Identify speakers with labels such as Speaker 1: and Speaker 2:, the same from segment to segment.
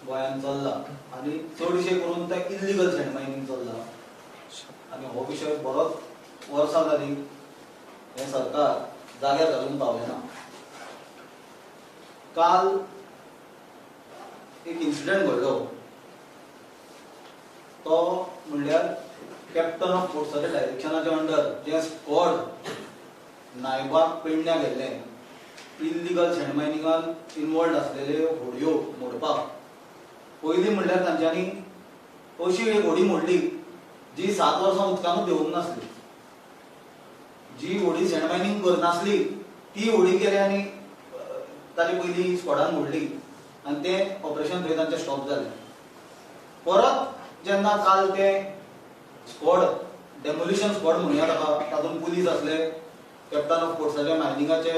Speaker 1: गोंयांत चल्ला आनी चडशे करून ते इल्लिगल सँड मायनिंग चल्ला आनी हो विशय बरोच वर्सां जाली हे सरकार जाग्यार घालून पावलें ना. काल एक इन्सिडंट घडलो तो म्हणल्यार कॅप्टन ऑफ फोर्साच्या डायरेक्शनाच्या अंडर जे स्क्वॉड नायबाग पेडण्या गेल्ले इल्लिगल सँड मायनिंगान इनवॉल्ड आसलेले होडयो मोडपाक पयलीं म्हणल्यार तांच्यांनी अशी एक होडी मोडली जी 7 वर्सां उदकानूच देंवूंक नासली. जी होडी सँड मायनिंग करनासली ती होडी गेली आनी ताचे पयलीं स्क्वॉडान मोडली आनी तें ऑपरेशन थंय तांचें स्टॉप जालें. परत जेन्ना काल तें स्क्वॉड डेमोलिशन स्क्वॉड म्हणया ताका तातूंत पुलीस आसले, कॅप्टन ऑफ फोर्साचे मायनिंगाचे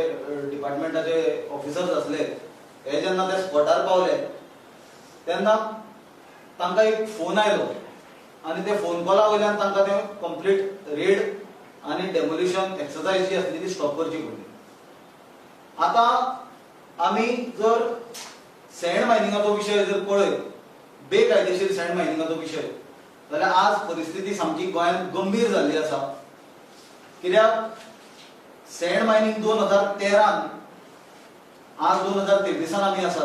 Speaker 1: डिपार्टमेंटाचे ऑफिसर्स आसले, हे जेन्ना ते स्पॉटार पावले तेन्ना तांकां एक फोन आयलो आनी ते फोन कॉला वयल्यान तांकां ते कंप्लीट रेड आनी डेमोलिशन एक्सरसाइज जी आसली ती स्टॉप करची पडली. आतां आमी जर सँड मायनिंगाचो विशय जर पळयत, बेकायदेशीर सँड मायनिंगाचो विशय, जाल्यार आज परिस्थिती सामकी गोंयांत गंभीर जाल्ली आसा. कित्याक सँड मायनिंग 2013 आज 2023 आमी आसा,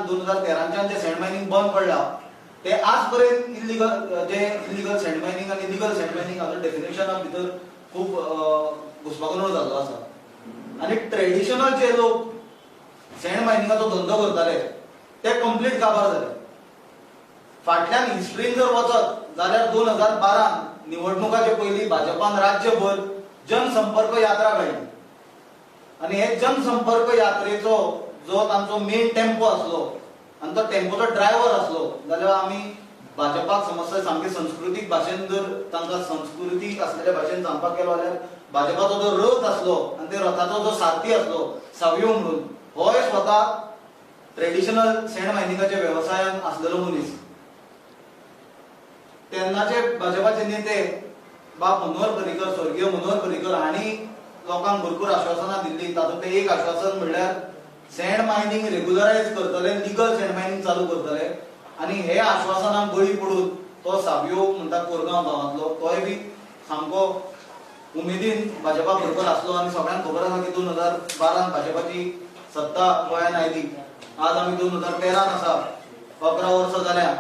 Speaker 1: 2013च्यान जे सँड मायनिंग बंद पडला ते आज पर्यंत इल्लिगल सँड मायनिंग आनी लिगल सँड मायनिंग हाचो डेफिनेशना भितर खूब घुसपागोंदळ जाल्लो आसा. आनी ट्रेडिशनल जे लोक सँड मायनिंगाचो धंदो करताले ते कंप्लीट काबार जाले. फाटल्यान हिस्ट्रीन जर वचत जाल्यार 2012 निवडणुकाचे पयलीं भाजपान राज्यभर जनसंपर्क यात्रा काडली आनी हे जनसंपर्क यात्रेचो जो तांचो मेन टेम्पो आसलो आनी तो टेम्पोचो ड्रायव्हर आसलो जाल्यार आमी भाजपाक समजता सामकी संस्कृतीक भाशेन जर तांकां संस्कृतीक आसलेल्या भाशेन सांगपाक गेलो जाल्यार भाजपाचो जो रथ आसलो आनी ते रथाचो जो सारथी आसलो सावयो म्हणून, होय स्वता ट्रेडिशनल सँड मायनिंगाच्या वेवसायान आसलेलो मनीस. तेन्नाचे भाजपाचे नेते बाब मनोहर पर्रीकर, स्वर्गीय मनोहर पर्रीकर हांणी लोकांक भरपूर आश्वासनां दिल्लीं. तातूंतलें एक आश्वासन म्हणल्यार सँड मायनिंग रेग्युलरायज करतले, लिगल सँड मायनिंग चालू करतले आनी हे आश्वासनांक बळी पडून तो सावयो म्हणटा कोरगांव गांवांतलो तोय बी सामको उमेदीन भाजपा बरोबर आसलो. आनी सगळ्यांक खबर आसा की 2012 भाजपाची सत्ता गोंयांत आयली. आज आमी 2013 आसा, 11 वर्सां जाल्या.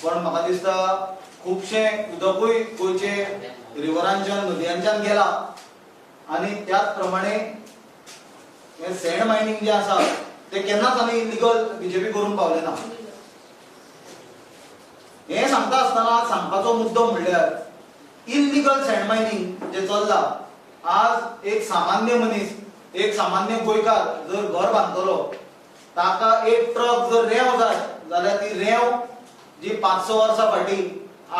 Speaker 1: पण म्हाका दिसता खुबशे उदकूय गोंयचे रिवरांच्यान नदयांच्यान गेला आनी त्याच प्रमाणे हे सँड मायनिंग जे आसा ते केन्नाच आमी इल्लिगल बीजेपी करून पावले ना. हे सांगता आसतना सांगपाचो मुद्दो म्हणल्यार इल्लिगल सँड मायनिंग जे चल्ला, आज एक सामान्य मनीस, एक सामान्य गोंयकार जर घर बांदतलो ताका एक ट्रक जर रेंव जाय जाल्यार ती रेंव जी 500 वर्सां फाटीं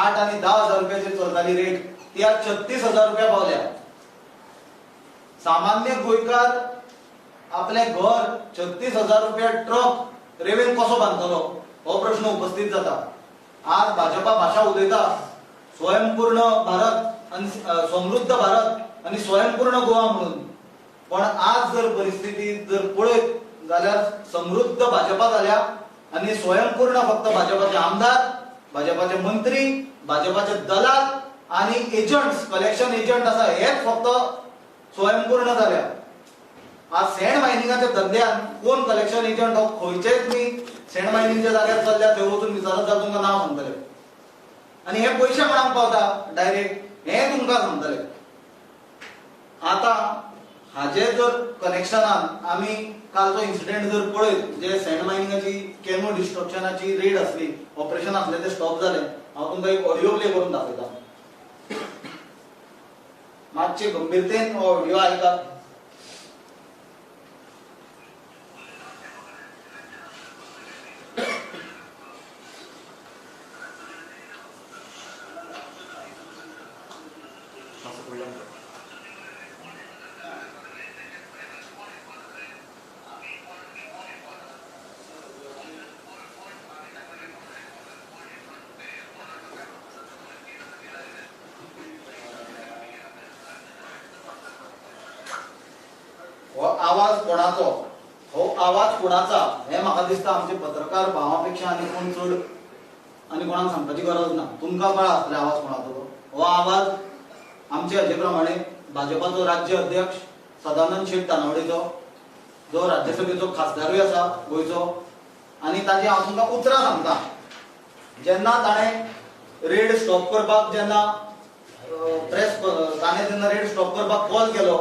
Speaker 1: 8 आनी 10 हजार रुपयाचेर चलताली रेट ती आज 36,000 रुपया पावल्या. सामान्य गोंयकार आपले घर 36,000 रुपया ट्रक रेवेन कसो बांदतलो हो प्रश्न उपस्थित जाता. आज भाजपा भाशा उलयता स्वयंपूर्ण भारत आनी समृद्ध भारत आनी स्वयंपूर्ण गोवा म्हणून, पण आज जर परिस्थिती जर पळयत जाल्यार समृद्ध भाजपा जाल्या आनी स्वयंपूर्ण फक्त भाजपाचे आमदार, भाजपाचे मंत्री, भाजपाचे दलाल आनी एजंट्स, कलेक्शन एजंट आसा हेच फक्त स्वयंपूर्ण जाल्या. आज सँड मायनिंगाच्या धंद्यान कोण कलेक्शन एजंट हो खंयचेच मी सँड मायनिंगच्या जाग्यार चल्ल्या थंय वचून विचारत जाल्यार तुमकां नांव सांगतले आनी हे पयशे कोणाक पावता डायरेक्ट हे तुमकां सांगतले. आतां हाजे जर कनेक्शनान आमी कालचो इन्सिडेंट जर पळयत जे सँड मायनिंगाची केमो डिस्ट्रक्शनाची रेड आसली, ऑपरेशन आसलें ते स्टॉप जालें. हांव तुमकां एक ऑडियो प्ले करून दाखयता. मातशे गंभीरतेन हो ऑडियो आयकात. हो आवाज कोणाचो? हो आवाज कोणाचा हे म्हाका दिसता आमचे पत्रकार भावां पेक्षा आनी कोण चड आनी कोणाक सांगपाची गरज ना. तुमकां कळ्ळा आसतलें आवाज कोणाचो तो. हो आवाज आमचे हाजे प्रमाणे भाजपाचो राज्य अध्यक्ष सदानंद शेट तानावडेचो, जो राज्यसभेचो खासदारूय आसा गोंयचो. आनी ताजी हांव तुमकां उतरां सांगता. जेन्ना ताणें रेड स्टॉप करपाक जेन्ना ताणें जेन्ना रेड स्टॉप करपाक कॉल केलो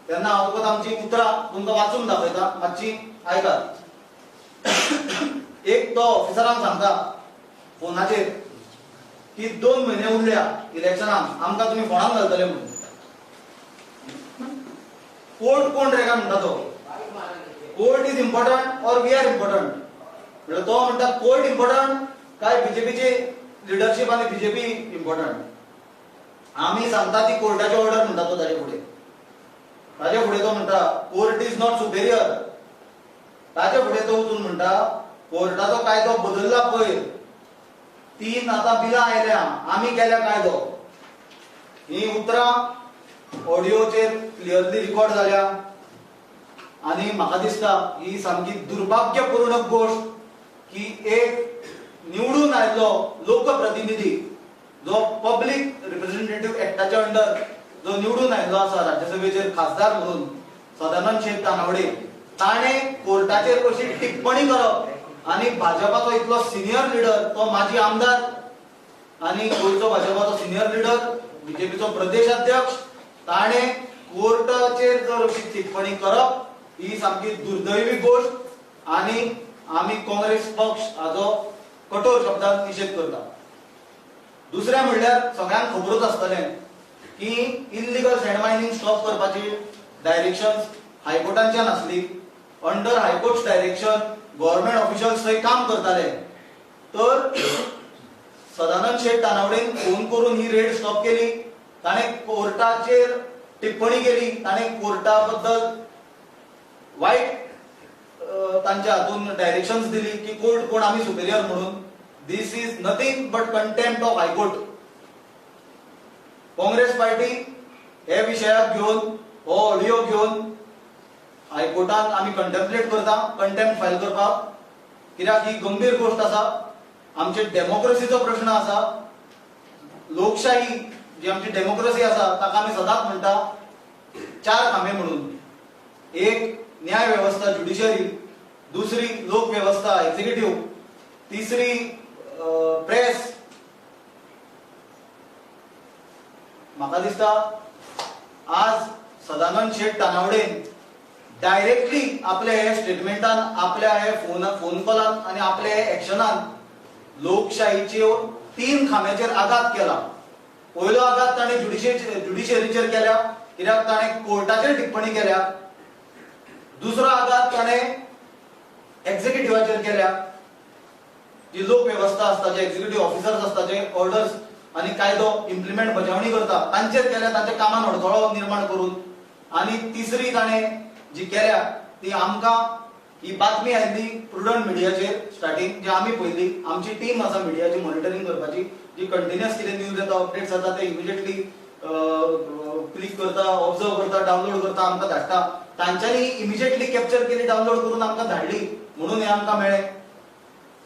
Speaker 1: तेन्ना हांव तुका आमची उतरां तुमकां वाचून दाखयता, मातशी आयकात. एक तो ऑफिसरांक सांगता फोनाचेर की 2 म्हयने उरल्या इलेक्शनाक, आमकां तुमी फोंडान घालतले म्हणून. कोर्ट कोण रे काय म्हणटा तो? Court is important or we are important? म्हणजे तो म्हणटा कोर्ट इम्पॉर्टंट काय बीजेपीची लिडरशिप आणि बीजेपी इम्पॉर्टंट? आम्ही सांगता ती कोर्टाची ऑर्डर म्हणटा तो. ताजे फुडें तो म्हणटा कोर्ट इज नॉट सुपेरियर. ताजे फुडें तो वचून म्हणटा कोर्टाचो कायदो बदलला पळय, 3 आतां बिलां आयल्या, आमी केल्या कायदो. ही उतरां ऑडिओचेर क्लियरली रिकॉर्ड जाल्या. आणि म्हाका दिसता ही सामकी दुर्भाग्यपूर्ण गोष्ट की एक निवडून आयिल्लो लोकप्रतिनिधी जो पब्लिक रिप्रेझेंटेटिव्ह एक्टाच्या अंडर जो निवडून आयिल्लो आसा राज्यसभेचेर खासदार म्हणून सदानंद शेट तानावडे, ताणें कोर्टाचेर अशी टिप्पणी करप आणि भाजपाचो इतलो सिनियर लिडर, तो माजी आमदार आणि गोंयचो भाजपाचो सिनियर लिडर, बीजेपीचो प्रदेश अध्यक्ष, ताणें कोर्टाचेर जर अशी टिप्पणी करप ही सामकी दुर्दैवी गोष्ट आणि आम्ही काँग्रेस पक्ष हाजो कठोर शब्दांत निषेध करता. दुसरें म्हणल्यार सगळ्यांक खबरूच आसतलें की इल्लीगल सँड मायनिंग स्टॉप करपाची डायरेक्शन्स हायकोर्टांच्यान आसली. Under high court direction government officials थंय काम करताले. तर सदानंद शेट तानावडेन फोन करून ही रेड स्टॉप केली. ताणें कोर्टाचेर टिप्पणी केली. ताणें कोर्टा बद्दल वाईट तांच्या हातून डायरेक्शन्स दिली की कोर्ट कोण आम्ही सुपेरियर म्हणून. This is nothing but contempt of high court. Congress पार्टी हे विशयाक घेवन हो ऑडिओ घेवन हायकोर्टान आम्ही कंटेम्पलेट करता, कंटेम्प्ट फायल करपाक. कित्याक ही गंभीर गोष्ट आसा. आमचे डेमोक्रेसीचो प्रश्न आसा. लोकशाही जी आमची डेमोक्रेसी आसा ताका आमी सदांच म्हणटा 4 खांबे म्हणून. एक न्याय व्यवस्था ज्युडिशरी, दुसरी लोक व्यवस्था एक्झिक्युटिव्ह, तिसरी प्रेस. म्हाका दिसता आज सदानंद शेट तानावडेन डायरेक्टली आपल्या हे स्टेटमेंटान, आपल्या हे फोन कॉलान आणि आपल्या हे एक्शनान लोकशाहीच्यो 3 खांब्याचेर आघात केला. पयलो आघात ताणें ज्युडिशरीचेर केल्या, कित्याक ताणें कोर्टाचेर टिप्पणी केल्या. दुसरो आघात ताणें एक्झिक्युटिव्हाचेर केल्या. जी लोक व्यवस्था आसता, जे एक्झिक्युटिव्ह ऑफिसर्स आसता, जे ऑर्डर्स आणि कायदो इम्प्लिमेंट बजावणी करता, तांचेर केल्या, तांच्या कामान अडथळो निर्माण करून. आणि तिसरी ताणें जी केल्या ती आमकां ही बातमी आयिल्ली प्रुडंट मिडियाचेर स्टार्टिंग, जी आमी पळयली. आमची टीम आसा मिडियाची मॉनिटरिंग करपाची, जी कंटिन्युअस कितें न्यूज येता, अपडेट्स जाता ते इमिजिएटली क्लिक करता, ऑब्जर्व करता, डावनलोड करता, आमकां धाडटा. तांच्यांनी इमिजिएटली कॅप्चर केली, डावनलोड करून आमकां धाडली, म्हणून हे आमकां मेळ्ळें.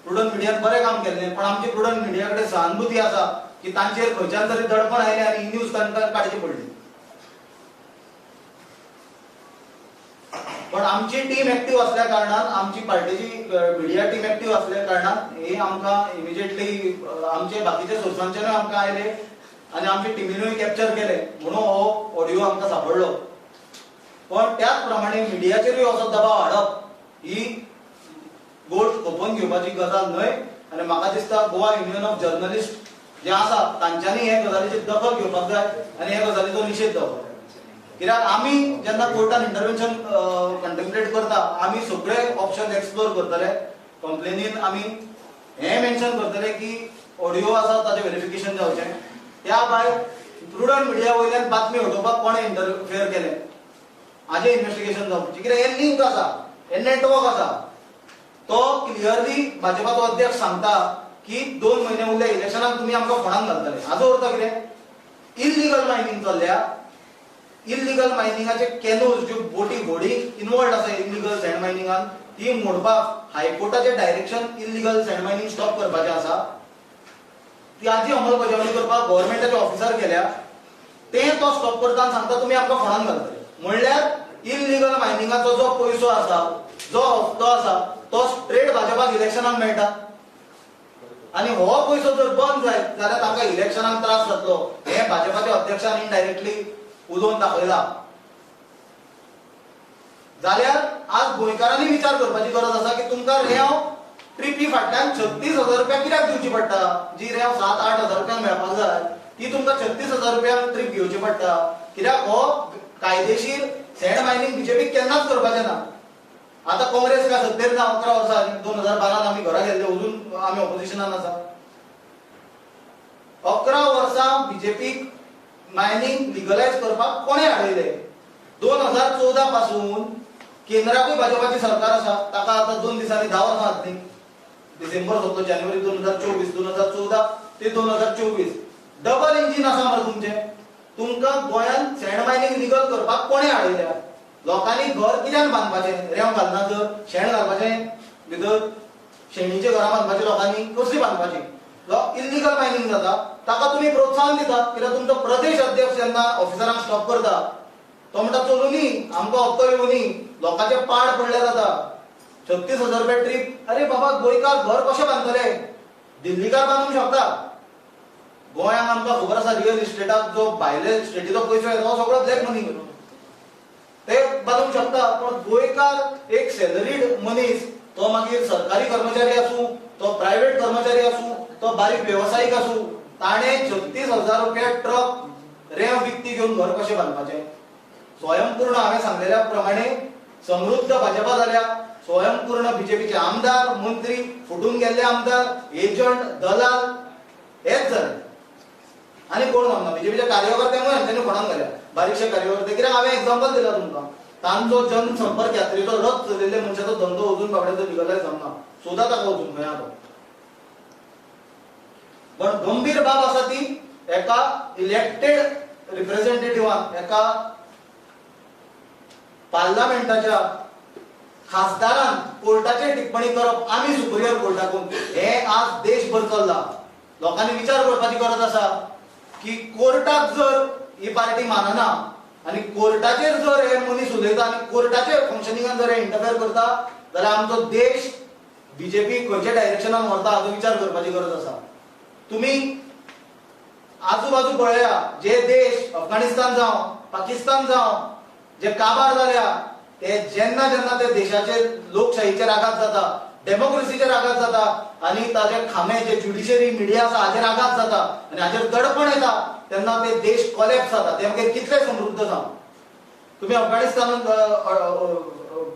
Speaker 1: प्रुडंट मिडियान बरें काम केल्लें. पण आमची प्रुडंट मिडिया कडेन सहानुभूती आसा की तांचेर खंयच्यान तरी दडपण आयलें आनी ही न्यूज तांकां काडची पडली. पण आमची टीम एक्टिव्ह असल्या कारणान, आमची पार्टीची मिडिया टीम एक्टिव्ह असल्या कारणान हे आमकां इमिजिएटली आमचे बाकीचे सोर्सांच्यानूय आमकां आयले आनी आमच्या टीमीनूय कॅप्चर केले, म्हणून हो ऑडिओ आमकां सापडलो. पण त्याच प्रमाणे मिडियाचेरूय असो दबाव हाडप ही गोष्ट खपोवन घेवपाची गजाल न्हय. आनी म्हाका दिसता गोवा युनियन ऑफ जर्नलिस्ट जे आसा तांच्यांनी हे गजालीची दखल घेवपाक जाय आनी हे गजालीचो निशेध जावपाक जाय. कित्याक आमी जेन्ना कोर्टान इंटरव्हेन्शन कंटेम्पलेट करता, आमी सगळे ऑप्शन एक्सप्लोर करतले. कंप्लेनीन आमी हे मेन्शन करतले की ऑडिओ आसा ताचें व्हेरिफिकेशन जावचें. त्या भायर प्रुडंट मिडिया वयल्यान बातमी हटोवपाक कोणें इंटरफियर केलें हाजें इन्व्हेस्टिगेशन जावपाचें. कित्याक हे लिंक आसा, हे नेटवर्क आसा. तो क्लियरली भाजपाचो अध्यक्ष सांगता की 2 म्हयने उरले इलेक्शनाक, तुमी आमकां फोंडान घालतले. हाजो अर्थ कितें? इल्लीगल मायनिंग चल्ल्या. इल्लीगल मायनिंगाचे कॅनोज ज्यो बोटी व्हडी इन्वॉल्ड आसा इल्लीगल सँड मायनिंगान ती मोडपाक हायकोर्टाचे direction illegal sand mining stop करपाचें आसा त्याची अंमलबजावणी करपाक गव्हर्नमेंटाचे ऑफिसर गेल्या ते तो स्टॉप करता आनी सांगता तुमी आमकां फोंडान घालतले म्हणल्यार इल्लीगल मायनिंगाचो जो पयसो आसा जो हप्तो आसा तो स्ट्रेट भाजपाक इलेक्शनाक मेळटा आणि हो पयसो जर बंद जायत जाल्यार तांकां इलेक्शनाक त्रास जातलो हे भाजपाच्या अध्यक्षान इनडायरेक्टली उलोवन दाखयला जाल्यार आज गोंयकारांनी विचार करपाची गरज आसा की तुमकां रेंव ट्रिपी फाटल्यान 36,000 रुपया कित्याक दिवची पडटा जी रेंव 7-8 हजार रुपयांक मेळपाक जाय ती तुमकां 36,000 रुपयांक ट्रिप घेवची पडटा कित्याक हो कायदेशीर सँड मायनिंग बीजेपीक केन्नाच करपाचें ना आता काँग्रेस काय सत्तेर ना 11 वर्सां 2012 आमी घरा गेल्ले अजून आमी ऑपोजिशनान आसा 11 वर्सां बीजेपीक मायनिंग लिगलायज करपाक कोणे हाडयले 2014 पासून केंद्राकूय भाजपाची सरकार आसा ताका आता 2 दिसांनी 10 वर्सां जातली डिसेंबर सोंपलो जानेवारी 2024 2014 ते 2024 डबल इंजिन आसा मरे तुमचें तुमकां गोंयान सँड मायनिंग लिगल करपाक कोणे हाडयल्या लोकांनी घर कित्याक बांदपाचें रेंव घालना जर शेण घालपाचें भितर शेणीचें घरां बांदपाचीं लोकांनी कसलीं बांदपाचीं इल्लीगल मायनिंग जाता ताका तुमी प्रोत्साहन दितात कित्याक तुमचो प्रदेश अध्यक्ष जेन्ना ऑफिसरांक स्टॉप करता तो म्हणटा चलुनी आमकां हप्तो येवनी लोकांचे पाड पडले जाता 36,000 रुपया ट्रीप अरे बाबा गोंयकार घर कशें बांदतले दिल्लीकार बांदूंक शकता गोंयांक आमकां खबर आसा रियल इस्टेटाक जो भायले स्टेटीचो पयसो येता तो सगळो ब्लॅक मनी ते बांदूंक शकता पण गोंयकार एक सॅलरीड मनीस तो मागीर सरकारी कर्मचारी आसूं तो प्रायव्हेट कर्मचारी आसूं तो बारीक वेवसायीक आसूं ताणे 36,000 रुपया ट्रक रेंव विकती घेवन घर कशें बांदपाचें स्वयंपूर्ण हांवें सांगलेल्या प्रमाणे समृद्ध भाजपा जाल्या स्वयंपूर्ण बीजेपीचे आमदार मंत्री फुटून गेल्ले आमदार एजंट दलाल हेच जाले आनी कोण जमना बीजेपीच्या कार्यकर्त्यांकूय हांच्यांनी फोंडान घाल्या बारीकशे कार्यकर्ते कित्याक हांवें एक्झाम्पल दिला तुमकां तांचो जनसंपर्क यात्रेचो रथ चलयल्ले मनशाचो धंदो अजून बाबड्याचो लिगलायज जावना सोदा ताका वचूंक मेळना तो पण गंभीर बाब आसा ती एका इलेक्टेड रिप्रेझेंटेटिव्हान एका पार्लमेंटाच्या खासदारान कोर्टाचेर टिप्पणी करप आमी सुपिरियर कोर्टाकून हे आज देशभर चल्ला लोकांनी विचार करपाची गरज आसा की कोर्टाक जर ही पार्टी मानना आणि कोर्टाचेर जर हे मनीस उलयता आणि कोर्टाचे फंक्शनिंगान जर हे इंटरफेअर करता जाल्यार आमचो देश बीजेपी खंयच्या डायरेक्शनान व्हरता हाचो विचार करपाची गरज आसा तुम्ही आजूबाजू पळया जे देश अफगाणिस्तान जावं पाकिस्तान जावं जे काबार जाल्या ते जेन्ना जेन्ना ते देशाचे लोकशाहीचेर आघात जाता डेमोक्रेसीचेर आघात जाता आणि ताजे खामे जे ज्युडिशरी मिडिया आसा हाचेर आघात जाता आणि हाचेर दडपण येता तेन्ना ते देश कोलॅप्स जाता ते मागीर कितले समृद्ध जावं तुम्ही अफगाणिस्तान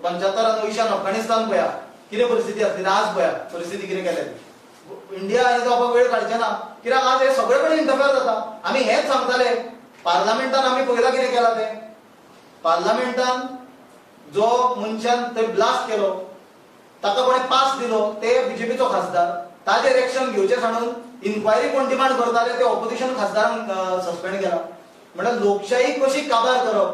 Speaker 1: 75 वयशान अफगाणिस्तान पळया कितें परिस्थिती आसली आज पळया परिस्थिती कितें केल्या इंडिया हे जावपाक वेळ काडचे ना कित्याक आज हे सगळे कडेन इंटरफेअर जाता आमी हेच सांगताले पार्लमेंटान आमी पयला कितें केला ते पार्लमेंटान जो मनशान ते ब्लास्ट केलो ताका कोणे पास दिलो ते बीजेपीचो खासदार ताजेर एक्शन घेवचे सांडून इन्क्वायरी कोण डिमांड करताले ते ऑपोजिशन खासदारांक सस्पेंड केला म्हणजे लोकशाही कशी काबार करप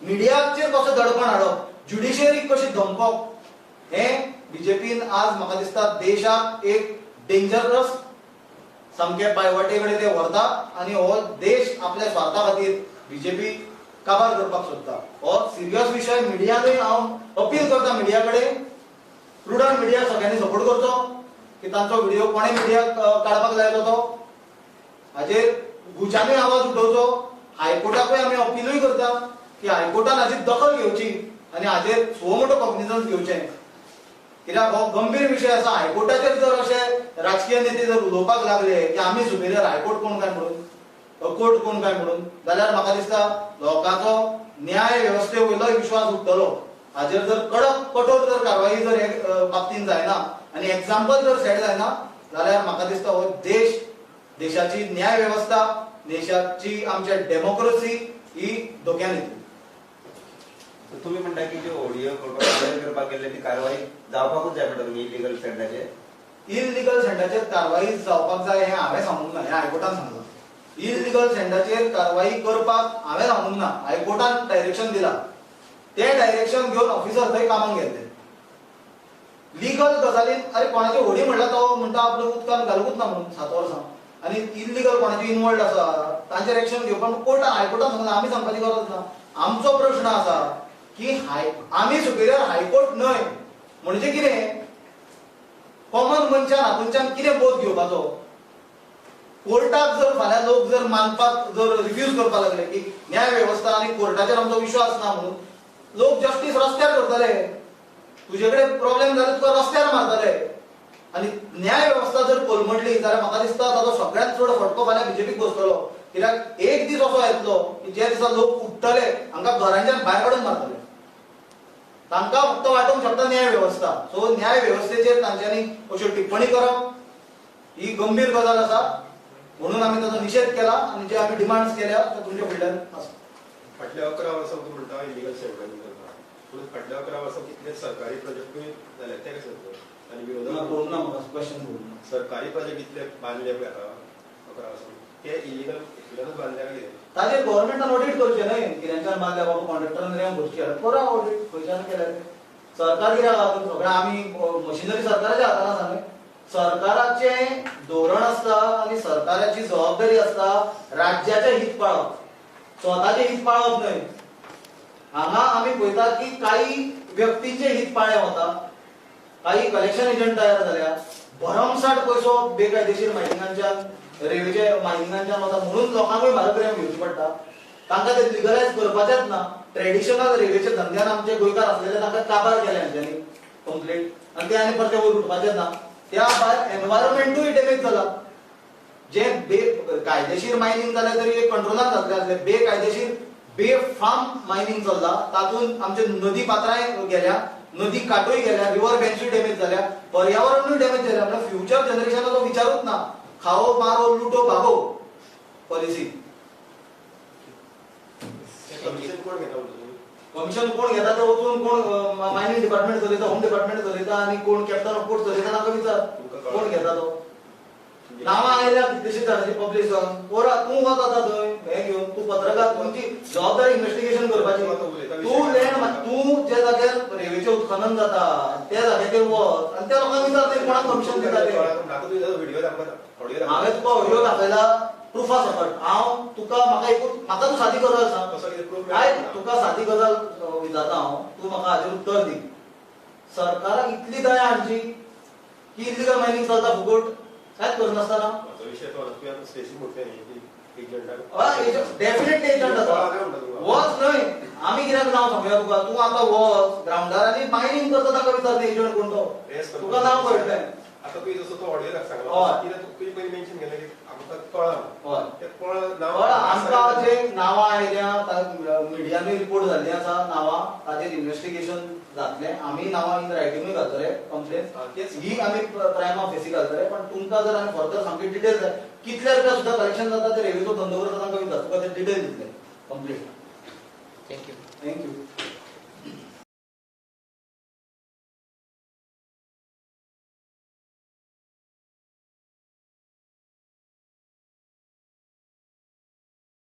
Speaker 1: मिडियाचेर कसो दडपण हाडप ज्युडिशरीक कशी धमकोवप हे बीजेपीन आज म्हाका दिसता देशाक एक डेंजरस सामके पायवाटे कडेन ते व्हरता आणि हो देश आपल्या स्वार्था खातीर बीजेपी काबार करपाक सोदता हो सिरियस विषय मिडियानूय हांव अपील करता मिडिया कडेन प्रुडंट मिडिया सगळ्यांनी सपोर्ट करचो की तांचो व्हिडिओ कोणे मिडिया काडपाक लायलो तो हाचेर गुचांनी आवाज उठोवचो हायकोर्टाकूय आमी अपीलूय करता की हायकोर्टान हाची दखल घेवची आनी हाचेर सुमोटो कॉग्निझन्स घेवचें कित्याक हो गंभीर विषय आसा हायकोर्टाचेर जर अशे राजकीय नेते जर उलोवपाक लागले की आमी सुपेरियर हायकोर्ट कोण काय म्हणून कोर्ट कोण काय म्हणून जाल्यार म्हाका दिसता लोकांचो न्याय वेवस्थे वयलो विश्वास उठतलो हाचेर जर कडक कठोर जर कारवाई जर हे बाबतीन जायना आनी एक्झाम्पल जर सेट जायना जाल्यार म्हाका दिसता हो देशाची न्याय वेवस्था देशाची आमच्या डेमोक्रेसी ही धोक्यान येतली
Speaker 2: तुम्ही म्हणता की जो ऑडिओ करपाक गेल्ले ती कारवाई जावपाकूच जाय पडटा इलिगल सँडाचेर
Speaker 1: इलिगल सँडाचेर कारवाई जावपाक जाय हे हांवें सांगूंक ना हे हायकोर्टान सांगलां इलिगल सँडाचेर कारवाई करपाक हांवें सांगूंक ना, हायकोर्टान डायरेक्शन दिला. ते डायरेक्शन घेवन ऑफिसर थंय कामाक गेले. लिगल गजालीन अरे कोणाची होडी म्हणल्यार तो म्हणटा आपलो उदकान घालूंकच ना म्हणून 7 वर्सां, आनी इलिगल कोणाची इनवॉल्ड आसा तांचेर एक्शन घेवपाक कोर्टान हायकोर्टान सांगला आमी सांगपाची गरज ना. आमचो प्रश्न आसा की आमी सुपेरियर हायकोर्ट न्हय म्हणजे कितें, कॉमन मनशान हातूंच्यान कितें बोध घेवपाचो. कोर्टाक जर फाल्यां लोक जर मानपाक जर रिफ्यूज करपाक लागले की न्याय वेवस्था आनी कोर्टाचेर आमचो विश्वास ना म्हणून लोक जस्टीस रस्त्यार करतले. तुजे कडेन प्रॉब्लेम जाले तुका रस्त्यार मारतले. आनी न्याय वेवस्था जर कोलमडली जाल्यार म्हाका दिसता ताचो सगळ्यांत चड फटको फाल्यां बीजेपीक बसतलो. कित्याक एक दीस असो येतलो की जे दिसा लोक उठतले हांकां घरांच्यान भायर काडून मारतले. तांकां फक्त वाटूंक शकता न्याय वेवस्था. सो न्याय वेवस्थेचेर तांच्यांनी अश्यो टिप्पणी करप ही गंभीर गजाल आसा. म्हणून आमी ताचो निशेध केला आनी जे आमी डिमांड्स केल्या ते तुमच्या फुडल्यान आसा.
Speaker 3: फाटल्या 11 वर्सां तूं म्हणटा इलिगल सँडमायनिंग करता, पूण फाटल्या 11 वर्सां कितले सरकारी प्रोजेक्टूय जाले ते कशे जाता? आनी विरोधात
Speaker 1: कळूंक ना म्हाका क्वेश्चन कळूंक ना.
Speaker 3: सरकारी प्रोजेक्ट इतले बांदले पळय आतां 11 वर्सां ते इलिगलच बांदले काय कितें?
Speaker 1: ताजेर गव्हर्नमेंटान ऑडिट करचें न्हय. कित्याच्यान बांदल्या बाबा कॉन्ट्रॅक्टरान रेंव भरची करा ऑडिट खंयच्यान केल्या ते. सरकार कित्याक हातूंत सगळें आमी मशिनरी सरकाराच्या हातान आसा न्हय. सरकाराचें धोरण आसता आनी सरकाराची जबाबदारी आसता राज्याचें हित पाळप, स्वताचें हित पाळप न्हय. हांगा आमी पळयतात की काही व्यक्तींचे हित पाळ्ळे वता, काही कलेक्शन एजंट तयार जाल्या, भरमसाट पयसो बेकायदेशीर मायनिंगांच्यान रेल्वेचे मायनिंगांच्यान वता म्हणून लोकांकूय म्हारग रेंव घेवची पडटा. तांकां ते लिगलायज करपाचेंच ना. ट्रेडिशनल रेल्वेच्या धंद्यान आमचे गोंयकार आसलेले तांकां काबार केले हांच्यांनी कंप्लीट आनी ते आनी परते वयर उठपाचें ना. त्या भायर एनवायरमेंटूय डॅमेज जाला. जे कायदेशीर मायनिंग जालें तरी कंट्रोलान जातलें आसलें, बेकायदेशीर बेफाम मायनिंग चल्ला तातूंत आमचे नदी पात्रांय गेल्या, नदी काटोय गेल्या, रिवर बँक्सूय डॅमेज जाल्या, पर्यावरणूय डॅमेज जाल्या. म्हणजे फ्युचर जनरेशनाचो विचारूच ना. खाओ मारो लुटो भागो पॉलिसी.
Speaker 3: कमिशन कोण घेता?
Speaker 1: कमिशन कोण घेता ते वचून कोण मायनिंग डिपार्टमेंट चलयता, होम डिपार्टमेंट चलयता आनी कोण कॅप्टन ऑफ पोर्ट चलयता तांकां विचार कोण घेता तो. नांवां आयल्या कितलीशींच जाणांची पब्लीक जावन पोरा तूं वता थंय हें घेवन तूं पत्रकार तुमची जबाबदारी इन्व्हेस्टिगेशन करपाची. तूं लँड तूं जे जाग्यार रेल्वेचें उत्खनन जाता त्या जाग्याचेर वच आनी त्या लोकांक विचार ते कोणाक कमिशन दिता ते. हांवें तुका ऑडियो दाखयला प्रुफा सकट. हांव तुका म्हाका तूं सादी गजाल सांग. तुका सादी गजाल विचारता हांव, तूं म्हाका हाजेर उत्तर दी. सरकाराक इतली दया हाडची की इलिगल मायनिंग चलता फुकट कांयच करनासतना. डेफिनेटली एजंट आसा. वच न्हय आमी कित्याक नांव सांगुया तुका. तूं आतां वच ग्रावंडार आनी मायनिंग करता तांकां विचार ते एजंट कोण तो. तुका नांव कळटलें.
Speaker 3: आता तू जसं तो ऑडियो सांगला कित्याक तू पयलीं मेन्शन केलें की आमकां कळना. ते
Speaker 1: आमकां जे नांवां आयल्या मिडियांनी रिपोर्ट जाल्ली आसा नांवां ताचेर इन्व्हेस्टिगेशन जातलें. आमी नांवां इन रायटिंगूय घालतले कंप्लेन ही आमी प्रायमा फेसी घालतले. पण तुमकां जर आनी फर्दर सामकी डिटेल्स जाय कितल्या रुपया सुद्दां कलेक्शन जाता ते रेल्वेचो धंदो करता तांकां विचार तुका ते डिटेल्स दितले कंप्लीट.
Speaker 4: थँक्यू.
Speaker 1: थँक्यू.